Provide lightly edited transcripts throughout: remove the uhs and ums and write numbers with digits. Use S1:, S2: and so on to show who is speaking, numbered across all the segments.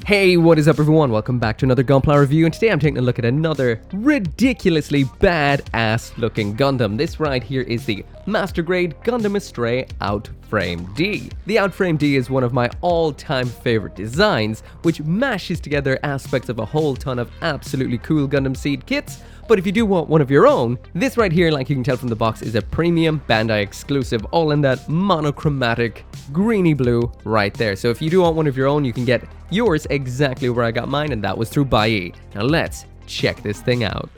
S1: Hey, what is up everyone? Welcome back to another Gunpla review, and today I'm taking a look at another ridiculously badass looking Gundam. This right here is the Master Grade Gundam Astray Out Frame D. The Out Frame D is one of my all-time favorite designs, which mashes together aspects of a whole ton of absolutely cool Gundam Seed kits. But if you do want one of your own, this right here, like you can tell from the box, is a premium Bandai exclusive, all in that monochromatic greeny blue right there. So if you do want one of your own, you can get yours exactly where I got mine, and that was through BUYEE. Now let's check this thing out.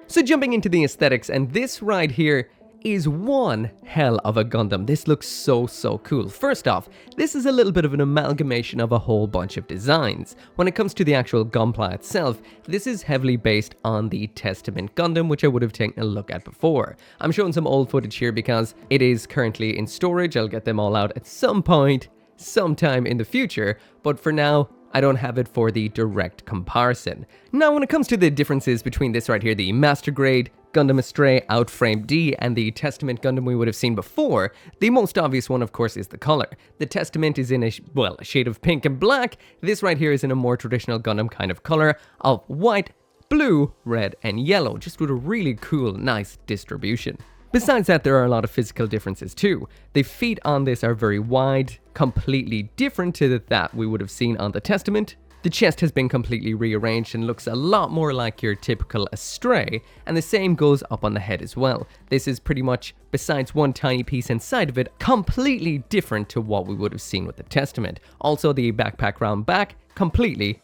S1: So jumping into the aesthetics, and this right here is one hell of a Gundam. This looks so cool. First off, this is a little bit of an amalgamation of a whole bunch of designs. When it comes to the actual Gunpla itself, this is heavily based on the Testament Gundam, which I would have taken a look at before. I'm showing some old footage here because it is currently in storage. I'll get them all out at some point, sometime in the future, but for now, I don't have it for the direct comparison. Now, when it comes to the differences between this right here, the Master Grade Gundam Astray Out Frame D and the Testament Gundam we would have seen before, the most obvious one, of course, is the color. The Testament is in a shade of pink and black. This right here is in a more traditional Gundam kind of color of white, blue, red, and yellow, just with a really cool, nice distribution. Besides that, there are a lot of physical differences too. The feet on this are very wide, completely different to that we would have seen on the Testament. The chest has been completely rearranged and looks a lot more like your typical Astray, and the same goes up on the head as well. This is pretty much, besides one tiny piece inside of it, completely different to what we would have seen with the Testament. Also, the backpack round back, completely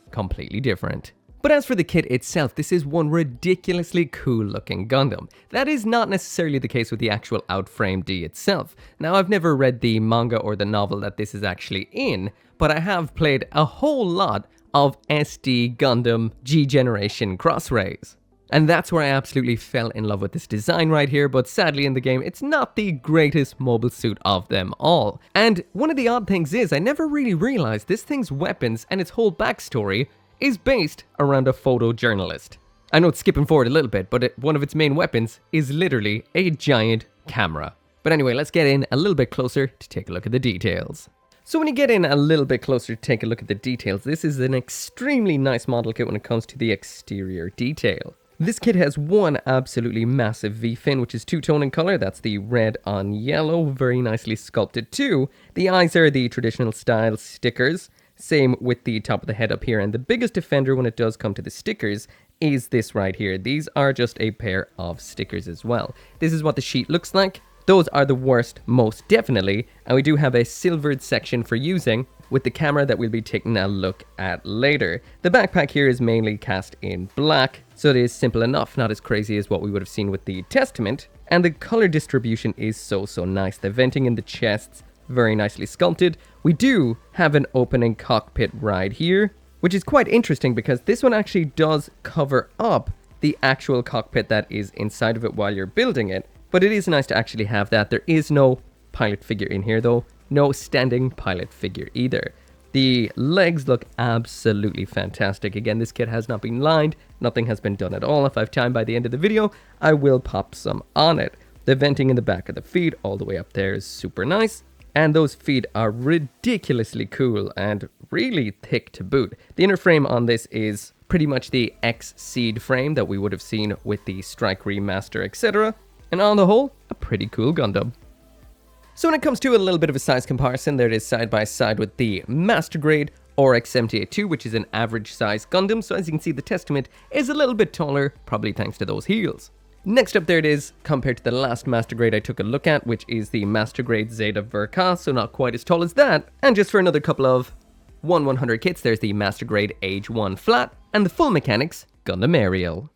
S1: different. But as for the kit itself, this is one ridiculously cool looking Gundam. That is not necessarily the case with the actual Out Frame D itself. Now, I've never read the manga or the novel that this is actually in, but I have played a whole lot of SD Gundam G-Generation Cross-Rays. And that's where I absolutely fell in love with this design right here, but sadly in the game, it's not the greatest mobile suit of them all. And one of the odd things is, I never really realized this thing's weapons and its whole backstory is based around a photojournalist. I know it's skipping forward a little bit, but one of its main weapons is literally a giant camera. But anyway, let's get in a little bit closer to take a look at the details. So when you get in a little bit closer to take a look at the details, this is an extremely nice model kit when it comes to the exterior detail. This kit has one absolutely massive V-fin, which is two-tone in color. That's the red on yellow, very nicely sculpted too. The eyes are the traditional style stickers. Same with the top of the head up here, and the biggest offender when it does come to the stickers is this right here. These are just a pair of stickers as well. This is what the sheet looks like. Those are the worst, most definitely, and we do have a silvered section for using with the camera that we'll be taking a look at later. The backpack here is mainly cast in black, so it is simple enough, not as crazy as what we would have seen with the Testament, and the color distribution is so nice. The venting in the chests, very nicely sculpted. We do have an opening cockpit right here, which is quite interesting because this one actually does cover up the actual cockpit that is inside of it while you're building it. But it is nice to actually have that. There is no pilot figure in here though. No standing pilot figure either. The legs look absolutely fantastic. Again, this kit has not been lined. Nothing has been done at all. If I have time by the end of the video, I will pop some on it. The venting in the back of the feet all the way up there is super nice. And those feet are ridiculously cool and really thick to boot. The inner frame on this is pretty much the X-Seed frame that we would have seen with the Strike Remaster, etc. And on the whole, a pretty cool Gundam. So when it comes to a little bit of a size comparison, there it is side by side with the Master Grade RX-78-2, which is an average size Gundam. So as you can see, the Testament is a little bit taller, probably thanks to those heels. Next up, there it is, compared to the last Master Grade I took a look at, which is the Master Grade Zeta Verka, so not quite as tall as that. And just for another couple of 1/100 kits, there's the Master Grade Age 1 Flat, and the full mechanics Gundam Aerial.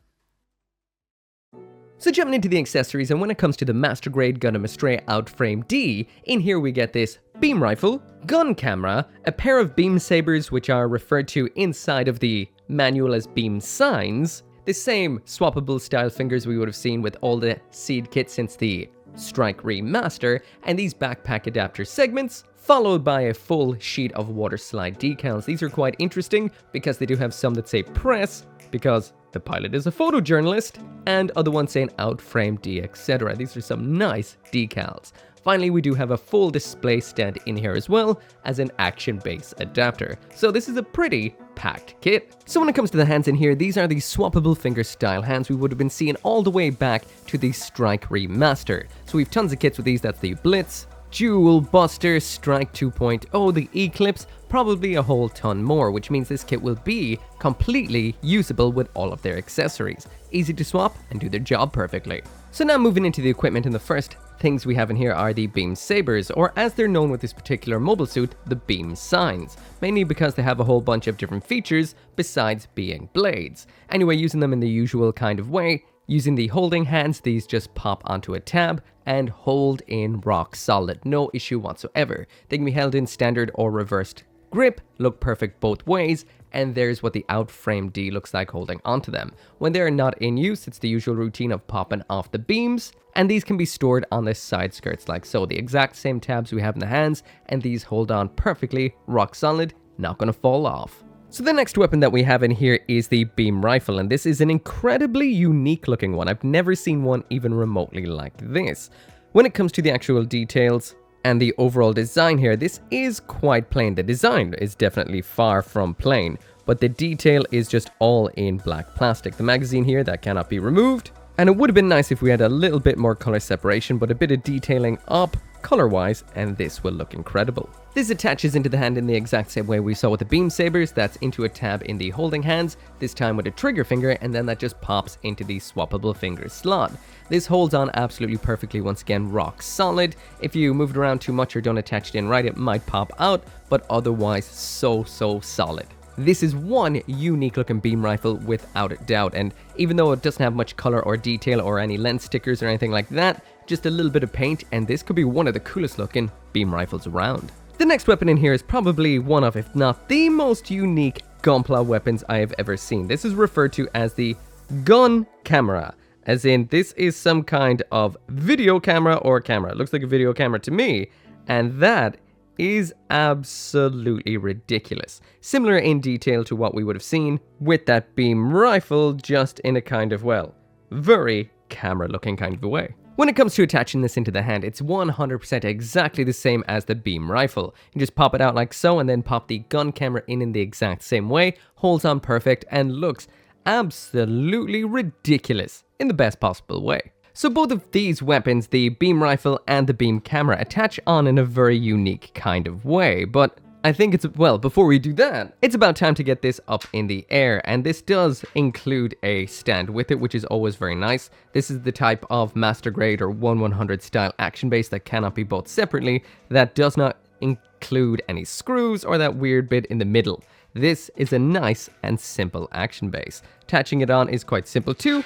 S1: So jumping into the accessories, and when it comes to the Master Grade Gundam Astray Out Frame D, in here we get this beam rifle, gun camera, a pair of beam sabers which are referred to inside of the manual as beam signs, the same swappable style fingers we would have seen with all the Seed kits since the Strike Remaster, and these backpack adapter segments, followed by a full sheet of water slide decals. These are quite interesting because they do have some that say press, because the pilot is a photojournalist, and other ones saying Out Frame D, etc. These are some nice decals. Finally, we do have a full display stand in here as well as an action base adapter. So this is a pretty packed kit. So when it comes to the hands in here, these are the swappable finger style hands we would have been seeing all the way back to the Strike Remaster. So we have tons of kits with these. That's the Blitz, Jewel, Buster, Strike 2.0, the Eclipse, probably a whole ton more, which means this kit will be completely usable with all of their accessories. Easy to swap and do their job perfectly. So now moving into the equipment, and the first things we have in here are the Beam Sabers, or as they're known with this particular mobile suit, the Beam Signs, mainly because they have a whole bunch of different features besides being blades. Anyway, using them in the usual kind of way, using the holding hands, these just pop onto a tab and hold in rock solid, no issue whatsoever. They can be held in standard or reversed grip, look perfect both ways, and there's what the Out Frame D looks like holding onto them. When they're not in use, it's the usual routine of popping off the beams, and these can be stored on the side skirts like so. The exact same tabs we have in the hands, and these hold on perfectly, rock solid, not gonna fall off. So the next weapon that we have in here is the Beam Rifle, and this is an incredibly unique looking one. I've never seen one even remotely like this. When it comes to the actual details and the overall design here, this is quite plain. The design is definitely far from plain, but the detail is just all in black plastic. The magazine here, that cannot be removed, and it would have been nice if we had a little bit more color separation, but a bit of detailing up color-wise, and this will look incredible. This attaches into the hand in the exact same way we saw with the Beam Sabers. That's into a tab in the holding hands, this time with a trigger finger, and then that just pops into the swappable finger slot. This holds on absolutely perfectly, once again rock solid. If you move it around too much or don't attach it in right, it might pop out, but otherwise so solid. This is one unique looking beam rifle without a doubt, and even though it doesn't have much color or detail or any lens stickers or anything like that, just a little bit of paint, and this could be one of the coolest looking beam rifles around. The next weapon in here is probably one of, if not the most unique gunpla weapons I have ever seen. This is referred to as the gun camera, as in this is some kind of video camera or camera. It looks like a video camera to me, and that is absolutely ridiculous. Similar in detail to what we would have seen with that beam rifle, just in a kind of, well, very camera looking kind of a way. When it comes to attaching this into the hand, it's 100% exactly the same as the beam rifle. You just pop it out like so, and then pop the gun camera in the exact same way, holds on perfect, and looks absolutely ridiculous in the best possible way. So both of these weapons, the beam rifle and the beam camera, attach on in a very unique kind of way, but I think it's, well, before we do that, it's about time to get this up in the air, and this does include a stand with it, which is always very nice. This is the type of master grade or 1/100 style action base that cannot be bought separately, that does not include any screws or that weird bit in the middle. This is a nice and simple action base. Attaching it on is quite simple too.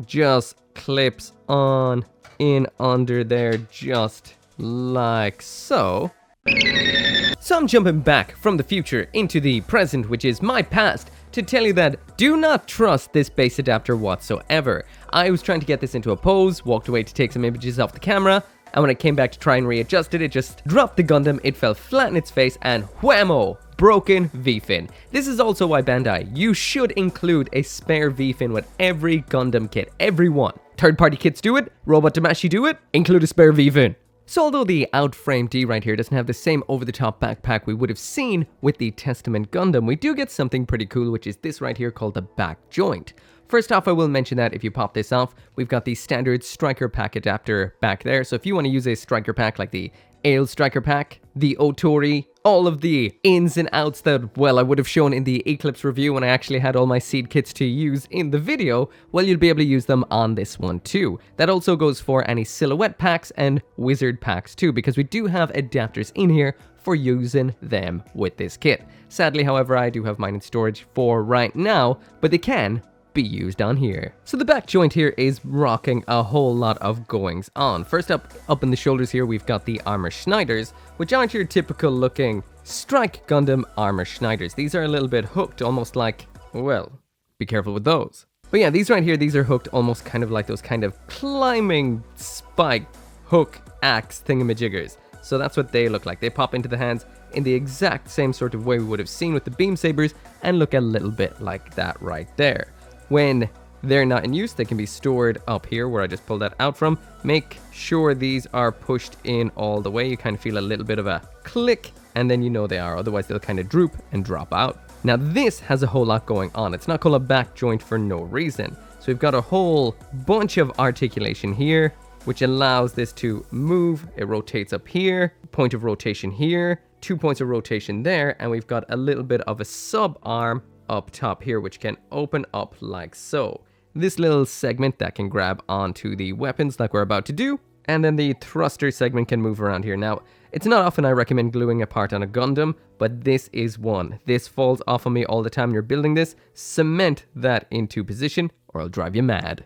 S1: Just clips on in under there, just like so. So I'm jumping back from the future into the present, which is my past, to tell you that do not trust this base adapter whatsoever. I was trying to get this into a pose, walked away to take some images off the camera, and when I came back to try and readjust it, it just dropped the Gundam, it fell flat in its face, and whammo! Broken V-fin. This is also why Bandai, you should include a spare V-fin with every Gundam kit, every one. Third-party kits do it, Robot Damashi do it, include a spare V-fin. So although the Out Frame D right here doesn't have the same over-the-top backpack we would have seen with the Testament Gundam, we do get something pretty cool, which is this right here called the back joint. First off, I will mention that if you pop this off, we've got the standard striker pack adapter back there. So if you want to use a striker pack like the Ale striker pack, the Otori, all of the ins and outs that, well, I would have shown in the Eclipse review when I actually had all my seed kits to use in the video, well, you'll be able to use them on this one too. That also goes for any silhouette packs and wizard packs too, because we do have adapters in here for using them with this kit. Sadly, however, I do have mine in storage for right now, but they can be used on here. So the back joint here is rocking a whole lot of goings on. First up in the shoulders here, we've got the armor Schneiders, which aren't your typical looking Strike Gundam armor Schneiders. These are a little bit hooked, almost like, well, be careful with those. But yeah, these right here, these are hooked almost kind of like those kind of climbing spike hook axe thingamajiggers. So that's what they look like. They pop into the hands in the exact same sort of way we would have seen with the beam sabers and look a little bit like that right there. When they're not in use, they can be stored up here where I just pulled that out from. Make sure these are pushed in all the way. You kind of feel a little bit of a click, and then you know they are, otherwise they'll kind of droop and drop out. Now this has a whole lot going on. It's not called a back joint for no reason. So we've got a whole bunch of articulation here, which allows this to move. It rotates up here, point of rotation here, 2 points of rotation there, and we've got a little bit of a sub arm up top here, which can open up like so. This little segment that can grab onto the weapons like we're about to do, and then the thruster segment can move around here. Now, it's not often I recommend gluing a part on a Gundam, but this is one. This falls off of me all the time you're building this. Cement that into position or I'll drive you mad.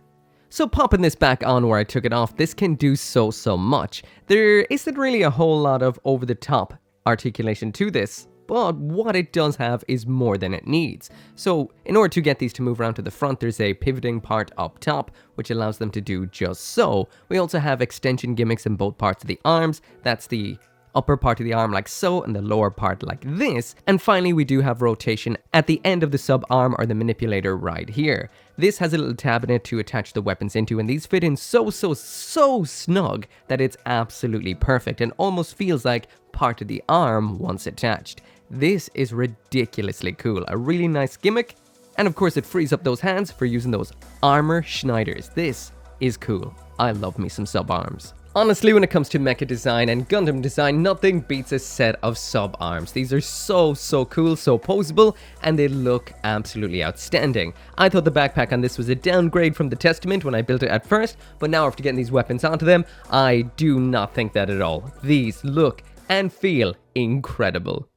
S1: So popping this back on where I took it off, this can do so much. There isn't really a whole lot of over-the-top articulation to this, but what it does have is more than it needs. So in order to get these to move around to the front, there's a pivoting part up top, which allows them to do just so. We also have extension gimmicks in both parts of the arms. That's the upper part of the arm like so, and the lower part like this. And finally, we do have rotation at the end of the sub arm or the manipulator right here. This has a little tab in it to attach the weapons into, and these fit in so snug that it's absolutely perfect and almost feels like part of the arm once attached. This is ridiculously cool, a really nice gimmick, and of course it frees up those hands for using those armor Schneiders. This is cool. I love me some sub arms. Honestly, when it comes to mecha design and Gundam design, nothing beats a set of sub arms. These are so cool, so poseable, and they look absolutely outstanding. I thought the backpack on this was a downgrade from the Testament when I built it at first, but now after getting these weapons onto them, I do not think that at all. These look and feel incredible.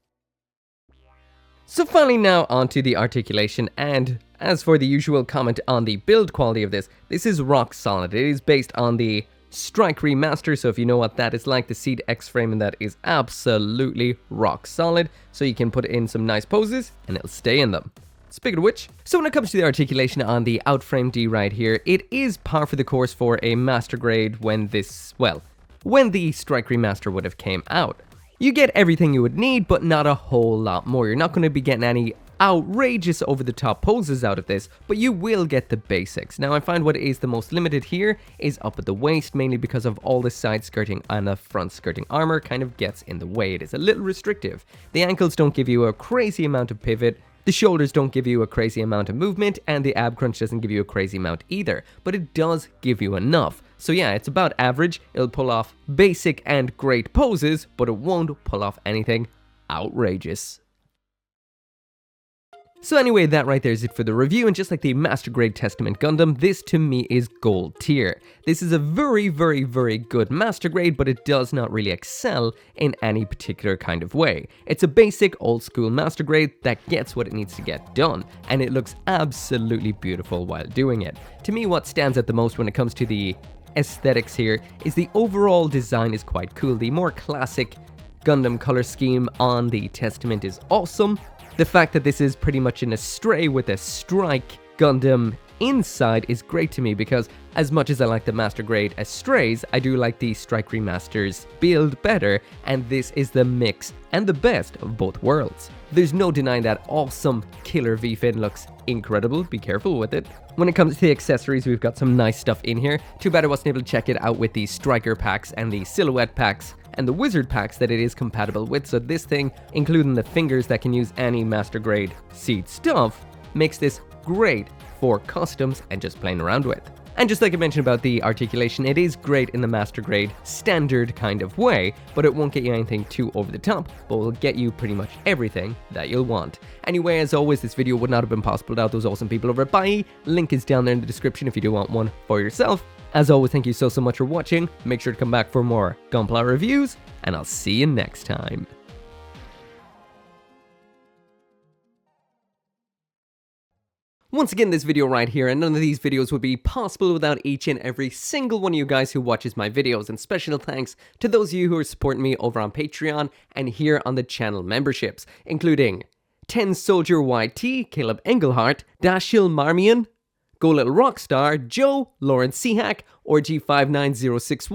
S1: So finally now onto the articulation, and as for the usual comment on the build quality of this, this is rock solid. It is based on the Strike Remaster, so if you know what that is like, the Seed X frame, and that is absolutely rock solid, so you can put in some nice poses and it'll stay in them. Speaking of which, so when it comes to the articulation on the Out Frame D right here, it is par for the course for a master grade when this, well, when the Strike Remaster would have came out. You get everything you would need, but not a whole lot more. You're not going to be getting any outrageous over-the-top poses out of this, but you will get the basics. Now, I find what is the most limited here is up at the waist, mainly because of all the side skirting and the front skirting armor kind of gets in the way. It is a little restrictive. The ankles don't give you a crazy amount of pivot, the shoulders don't give you a crazy amount of movement, and the ab crunch doesn't give you a crazy amount either, but it does give you enough. So yeah, it's about average. It'll pull off basic and great poses, but it won't pull off anything outrageous. So anyway, that right there is it for the review, and just like the Master Grade Testament Gundam, this to me is gold tier. This is a very good Master Grade, but it does not really excel in any particular kind of way. It's a basic old school Master Grade that gets what it needs to get done, and it looks absolutely beautiful while doing it. To me, what stands out the most when it comes to the aesthetics here is the overall design is quite cool. The more classic Gundam color scheme on the Testament is awesome. The fact that this is pretty much an Astray with a Strike Gundam inside is great to me, because as much as I like the Master Grade Astrays, I do like the Strike Remasters build better, and this is the mix and the best of both worlds. There's no denying that awesome killer V-fin looks incredible, be careful with it. When it comes to the accessories, we've got some nice stuff in here. Too bad I wasn't able to check it out with the Striker packs and the Silhouette packs and the Wizard packs that it is compatible with, so this thing, including the fingers that can use any Master Grade Seed stuff, makes this great for customs and just playing around with. And just like I mentioned about the articulation, it is great in the Master Grade standard kind of way, but it won't get you anything too over the top, but will get you pretty much everything that you'll want. Anyway, as always, this video would not have been possible without those awesome people over at BUYEE. Link is down there in the description if you do want one for yourself. As always, thank you so much for watching. Make sure to come back for more Gunpla reviews, and I'll see you next time. Once again, this video right here, and none of these videos would be possible without each and every single one of you guys who watches my videos, and special thanks to those of you who are supporting me over on Patreon and here on the channel memberships, including 10 Soldier YT, Caleb Engelhart, Dashil Marmion, Go Little Rockstar, Joe, Lauren Seahack, or G59061,